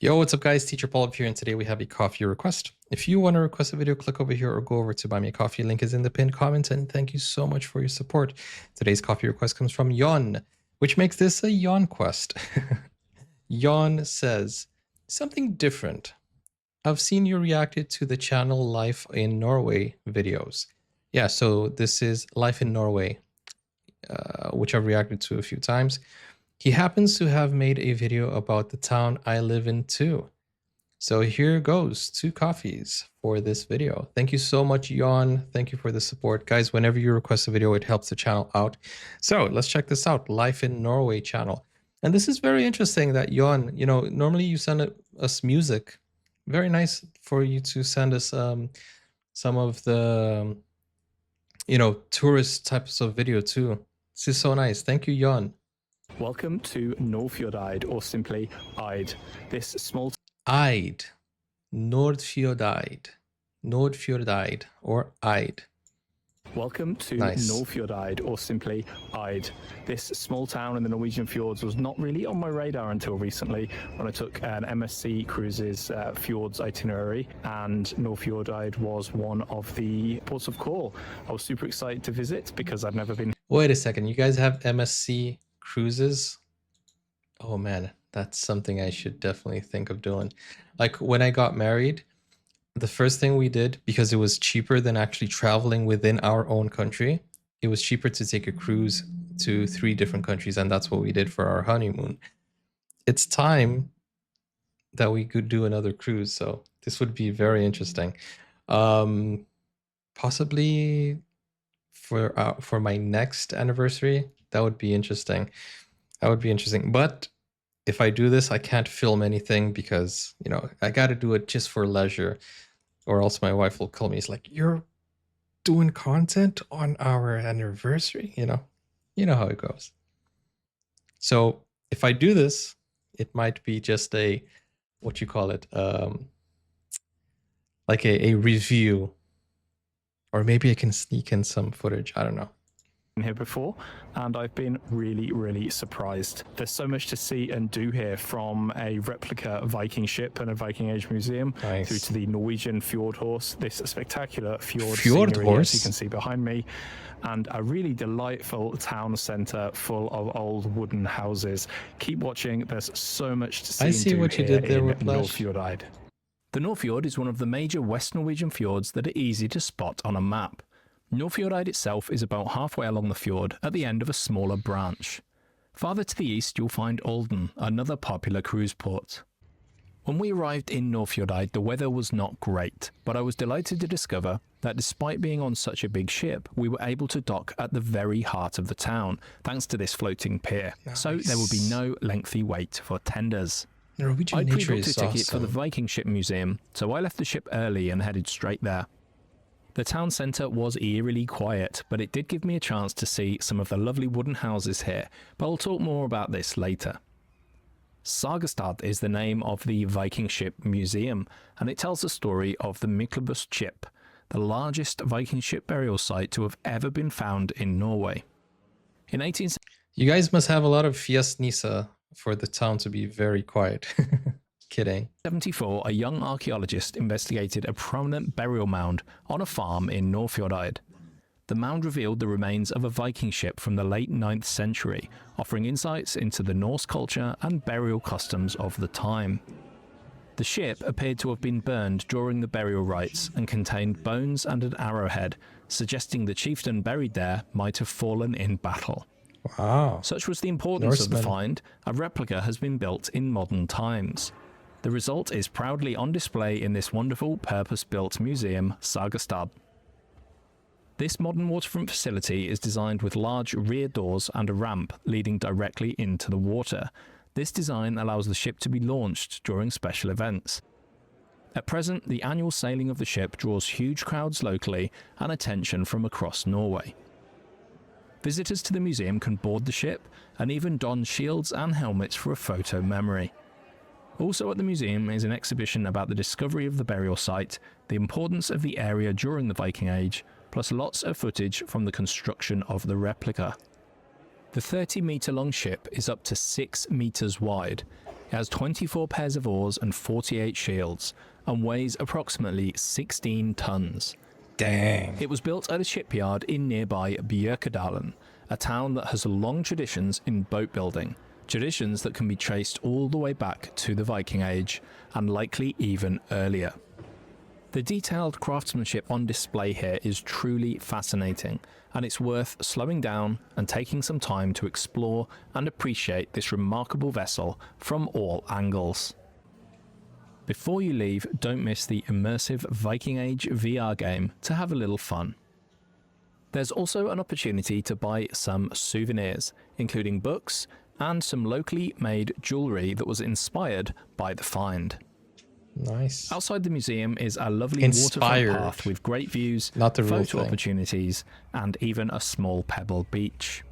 Yo, what's up guys? Teacher Paul up here, and today we have a coffee request. If you want to request a video, click over here or go over to buy me a coffee. Link is in the pinned comment, and thank you so much for your support. Today's coffee request comes from Yon, which makes this a Yon quest. Yon says, something different. I've seen you reacted to the channel Life in Norway videos. Yeah, so this is Life in Norway, which I've reacted to a few times. He happens to have made a video about the town I live in too. So here goes, 2 coffees for this video. Thank you so much, Jan. Thank you for the support. Guys, whenever you request a video, it helps the channel out. So let's check this out, Life in Norway channel. And this is very interesting that Jan, normally you send us music. Very nice for you to send us some of the, tourist types of video too. This is so nice. Thank you, Jan. Welcome to Nordfjordeid, or simply Eid. This small Eid. Nordfjordeid. Nordfjordeid, or Eid. Welcome to Nice. Nordfjordeid, or simply Eid. This small town in the Norwegian fjords was not really on my radar until recently when I took an MSc Cruises Fjords itinerary, and Nordfjordeid was one of the ports of call. I was super excited to visit because I'd never been. Wait a second, you guys have MSc Cruises? Oh man, that's something I should definitely think of doing. Like when I got married, the first thing we did, because it was cheaper than actually traveling within our own country, it was cheaper to take a cruise to 3 different countries, and that's what we did for our honeymoon. It's time that we could do another cruise, so this would be very interesting. Possibly for my next anniversary, that would be interesting. That would be interesting. But if I do this, I can't film anything because, I got to do it just for leisure, or else my wife will call me. It's like, you're doing content on our anniversary, you know how it goes. So if I do this, it might be just a, what you call it, like a review, or maybe I can sneak in some footage. I don't know. Here before, and I've been really surprised. There's so much to see and do here, from a replica Viking ship and a Viking Age museum through to the Norwegian Fjord horse, this spectacular fjord scenery, horse, as you can see behind me, and a really delightful town centre full of old wooden houses. Keep watching, there's so much to see. I see what you did there with Nordfjordeid. The Nordfjord is one of the major West Norwegian fjords that are easy to spot on a map. Nordfjordeid itself is about halfway along the fjord at the end of a smaller branch. Farther to the east you'll find Olden, another popular cruise port. When we arrived in Nordfjordeid, the weather was not great, but I was delighted to discover that despite being on such a big ship, we were able to dock at the very heart of the town, thanks to this floating pier. Nice. So there would be no lengthy wait for tenders. Norwegian I'd nature pre-booked a is ticket awesome. for the Viking Ship Museum, so I left the ship early and headed straight there. The town centre was eerily quiet, but it did give me a chance to see some of the lovely wooden houses here, but I'll talk more about this later. Sagastad is the name of the Viking Ship Museum, and it tells the story of the Myklebust ship, the largest Viking ship burial site to have ever been found in Norway. In 18... You guys must have a lot of Fiestnisa for the town to be very quiet. Kidding. 1974, a young archaeologist investigated a prominent burial mound on a farm in Nordfjordeid. The mound revealed the remains of a Viking ship from the late 9th century, offering insights into the Norse culture and burial customs of the time. The ship appeared to have been burned during the burial rites and contained bones and an arrowhead, suggesting the chieftain buried there might have fallen in battle. Wow. Such was the importance of the find, a replica has been built in modern times. The result is proudly on display in this wonderful purpose-built museum, Sagastad. This modern waterfront facility is designed with large rear doors and a ramp leading directly into the water. This design allows the ship to be launched during special events. At present, the annual sailing of the ship draws huge crowds locally and attention from across Norway. Visitors to the museum can board the ship and even don shields and helmets for a photo memory. Also at the museum is an exhibition about the discovery of the burial site, the importance of the area during the Viking Age, plus lots of footage from the construction of the replica. The 30-metre long ship is up to 6 metres wide. It has 24 pairs of oars and 48 shields, and weighs approximately 16 tons. Dang. It was built at a shipyard in nearby Bjørkedalen, a town that has long traditions in boat building, traditions that can be traced all the way back to the Viking Age, and likely even earlier. The detailed craftsmanship on display here is truly fascinating, and it's worth slowing down and taking some time to explore and appreciate this remarkable vessel from all angles. Before you leave, don't miss the immersive Viking Age VR game to have a little fun. There's also an opportunity to buy some souvenirs, including books and some locally made jewellery that was inspired by the find. Nice. Outside the museum is a lovely waterfront path with great views, photo opportunities, and even a small pebble beach.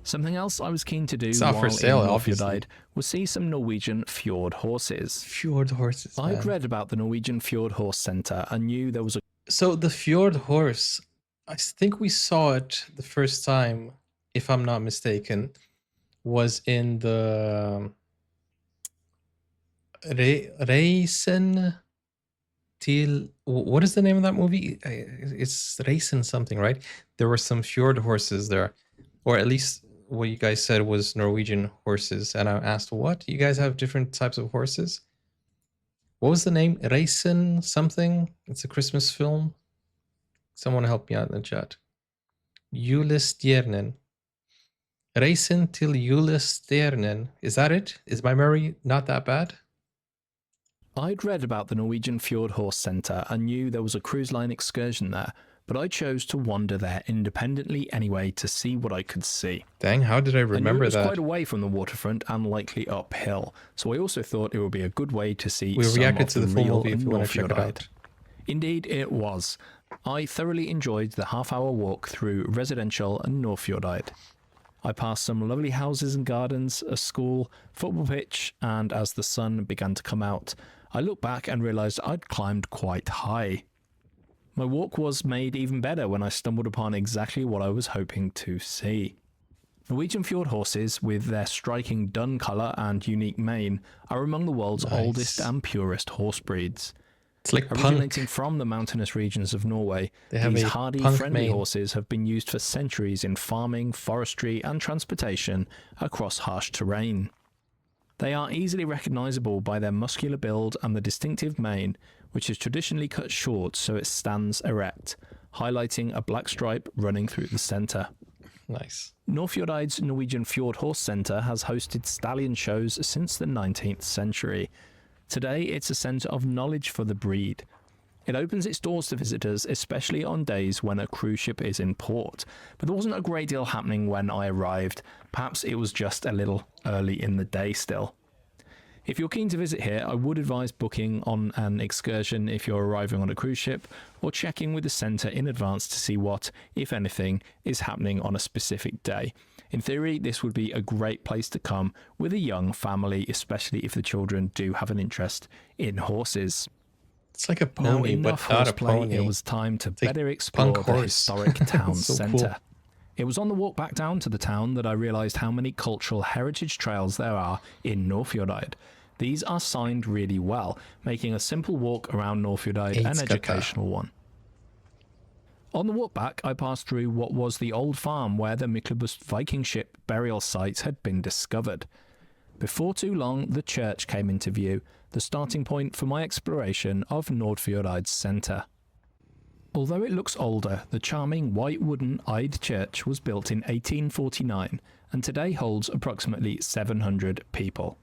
Something else I was keen to do while in Nordfjordeid was see some Norwegian fjord horses. Fjord horses, man. I'd read about the Norwegian Fjord Horse Centre and knew there was a... So the fjord horse, I think we saw it the first time, if I'm not mistaken, was in the Reisen til... What is the name of that movie? It's Reisen something, right? There were some fjord horses there, or at least what you guys said was Norwegian horses. And I asked, what? You guys have different types of horses? What was the name? Reisen something? It's a Christmas film. Someone help me out in the chat. Julestjernen. Reisen til Julestjernen. Is that it? Is my memory not that bad? I'd read about the Norwegian Fjord Horse Centre and knew there was a cruise line excursion there, but I chose to wander there independently anyway to see what I could see. Dang, how did I remember that? It was quite away from the waterfront and likely uphill, so I also thought it would be a good way to see we some reacted of to the full real movie if you want to check it out. Indeed, it was. I thoroughly enjoyed the half-hour walk through residential and Nordfjordeid. I passed some lovely houses and gardens, a school, football pitch, and as the sun began to come out, I looked back and realised I'd climbed quite high. My walk was made even better when I stumbled upon exactly what I was hoping to see. Norwegian fjord horses, with their striking dun colour and unique mane, are among the world's oldest and purest horse breeds. It's like originating from the mountainous regions of Norway, these hardy, friendly horses have been used for centuries in farming, forestry and transportation across harsh terrain. They are easily recognisable by their muscular build and the distinctive mane, which is traditionally cut short so it stands erect, highlighting a black stripe running through the centre. Nice. Nordfjordeid's Norwegian Fjord Horse Centre has hosted stallion shows since the 19th century. Today, it's a centre of knowledge for the breed. It opens its doors to visitors, especially on days when a cruise ship is in port, but there wasn't a great deal happening when I arrived. Perhaps it was just a little early in the day still. If you're keen to visit here, I would advise booking on an excursion if you're arriving on a cruise ship, or checking with the centre in advance to see what, if anything, is happening on a specific day. In theory, this would be a great place to come with a young family, especially if the children do have an interest in horses. It's like a pony, but not a pony. It was time to better explore the historic town centre. Cool. It was on the walk back down to the town that I realised how many cultural heritage trails there are in Nordfjordeid. These are signed really well, making a simple walk around Nordfjordeid an educational one. On the walk back, I passed through what was the old farm where the Myklebust Viking ship burial sites had been discovered. Before too long, the church came into view, the starting point for my exploration of Nordfjordeid's centre. Although it looks older, the charming white wooden Eid church was built in 1849 and today holds approximately 700 people.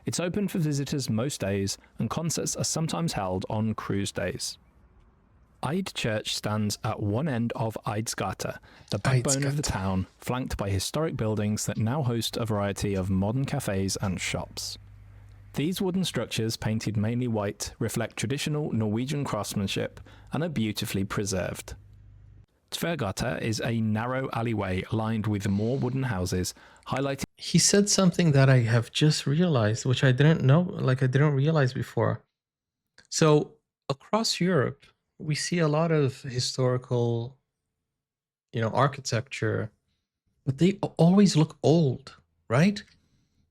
It's open for visitors most days, and concerts are sometimes held on cruise days. Eid Church stands at one end of Eidsgata, the backbone of the town, flanked by historic buildings that now host a variety of modern cafes and shops. These wooden structures, painted mainly white, reflect traditional Norwegian craftsmanship and are beautifully preserved. Tvergata is a narrow alleyway lined with more wooden houses, highlighting... He said something that I have just realized, which I didn't know, I didn't realize before. So, across Europe, we see a lot of historical, architecture, but they always look old, right?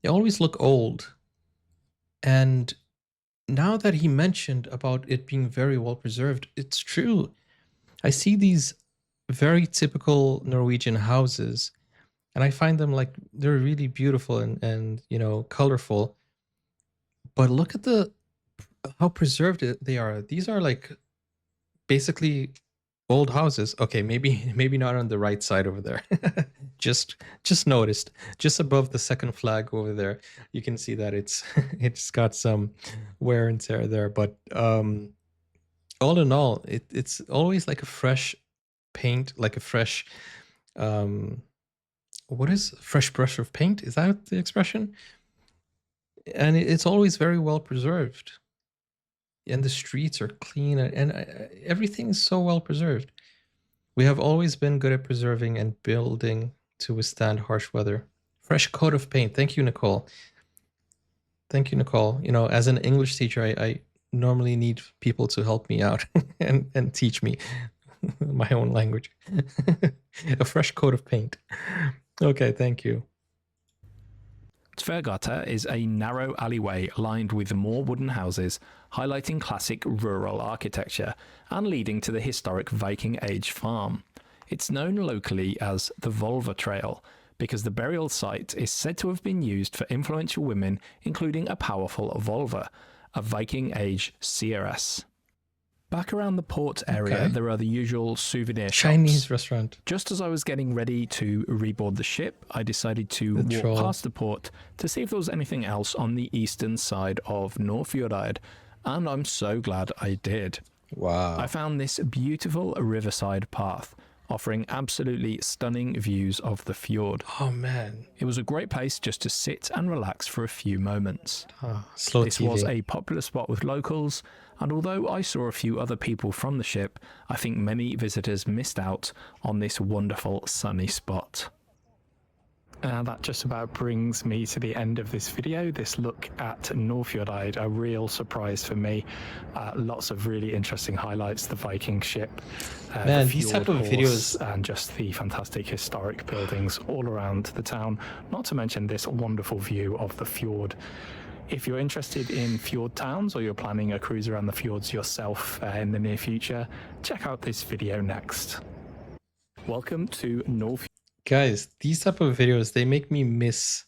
They always look old. And now that he mentioned about it being very well preserved, it's true. I see these very typical Norwegian houses, and I find them like they're really beautiful and you know, colorful. But look at how preserved they are. These are like basically old houses. Okay, maybe not on the right side over there. just noticed, just above the second flag over there, you can see that it's it's got some wear and tear there. But all in all, it's always like a fresh paint, like a fresh what is fresh brush of paint? Is that the expression? And it's always very well preserved. And the streets are clean, and everything is so well preserved. We have always been good at preserving and building to withstand harsh weather. Fresh coat of paint. Thank you, Nicole. Thank you, Nicole. You know, as an English teacher, I normally need people to help me out and teach me my own language. A fresh coat of paint. Okay, thank you. Tvergata is a narrow alleyway lined with more wooden houses, highlighting classic rural architecture and leading to the historic Viking Age farm. It's known locally as the Volva Trail because the burial site is said to have been used for influential women, including a powerful Volva, a Viking Age seeress. Back around the port area, there are the usual souvenir Chinese shops. restaurant. Just as I was getting ready to reboard the ship, I decided to walk past the port to see if there was anything else on the eastern side of Nordfjordeid, and I'm so glad I did. Wow. I found this beautiful riverside path, offering absolutely stunning views of the fjord. Oh man. It was a great place just to sit and relax for a few moments. Slow This TV. was a popular spot with locals, and although I saw a few other people from the ship, I think many visitors missed out on this wonderful sunny spot. That just about brings me to the end of this video, this look at Nordfjordeid, a real surprise for me. Lots of really interesting highlights, the Viking ship, Man, the these type fjord of horse, videos, and just the fantastic historic buildings all around the town, not to mention this wonderful view of the fjord. If you're interested in fjord towns or you're planning a cruise around the fjords yourself in the near future, check out this video next. Welcome to Nordfjord. guys, these type of videos, they make me miss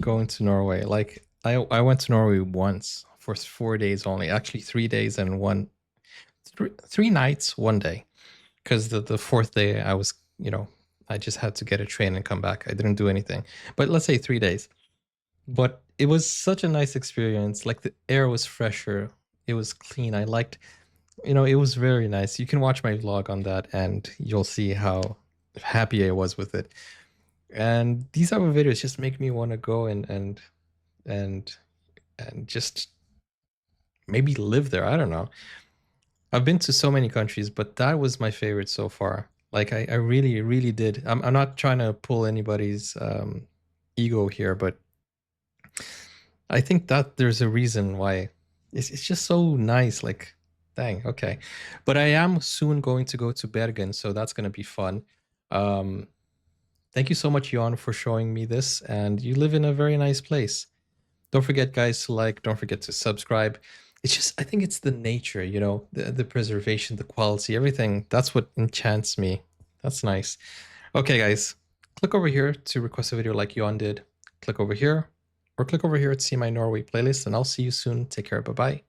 going to Norway. Like I went to Norway once for 4 days only, actually 3 days and three nights, 1 day, because the fourth day I was, you know, I just had to get a train and come back. I didn't do anything, but let's say 3 days. But it was such a nice experience. Like the air was fresher, it was clean. I liked, you know, it was very nice. You can watch my vlog on that and you'll see how happy I was with it. And these type of videos just make me want to go and just maybe live there. I don't know. I've been to so many countries, but that was my favorite so far. Like I really, really did. I'm not trying to pull anybody's ego here, but I think that there's a reason why it's just so nice. Like, dang, okay. But I am soon going to go to Bergen, so that's going to be fun. Thank you so much, Jon, for showing me this. And you live in a very nice place. Don't forget, guys, to like, don't forget to subscribe. It's just, I think it's the nature, you know, the preservation, the quality, everything. That's what enchants me. That's nice. Okay, guys, click over here to request a video like Jon did. Click over here, or click over here to see my Norway playlist, and I'll see you soon. Take care. Bye-bye.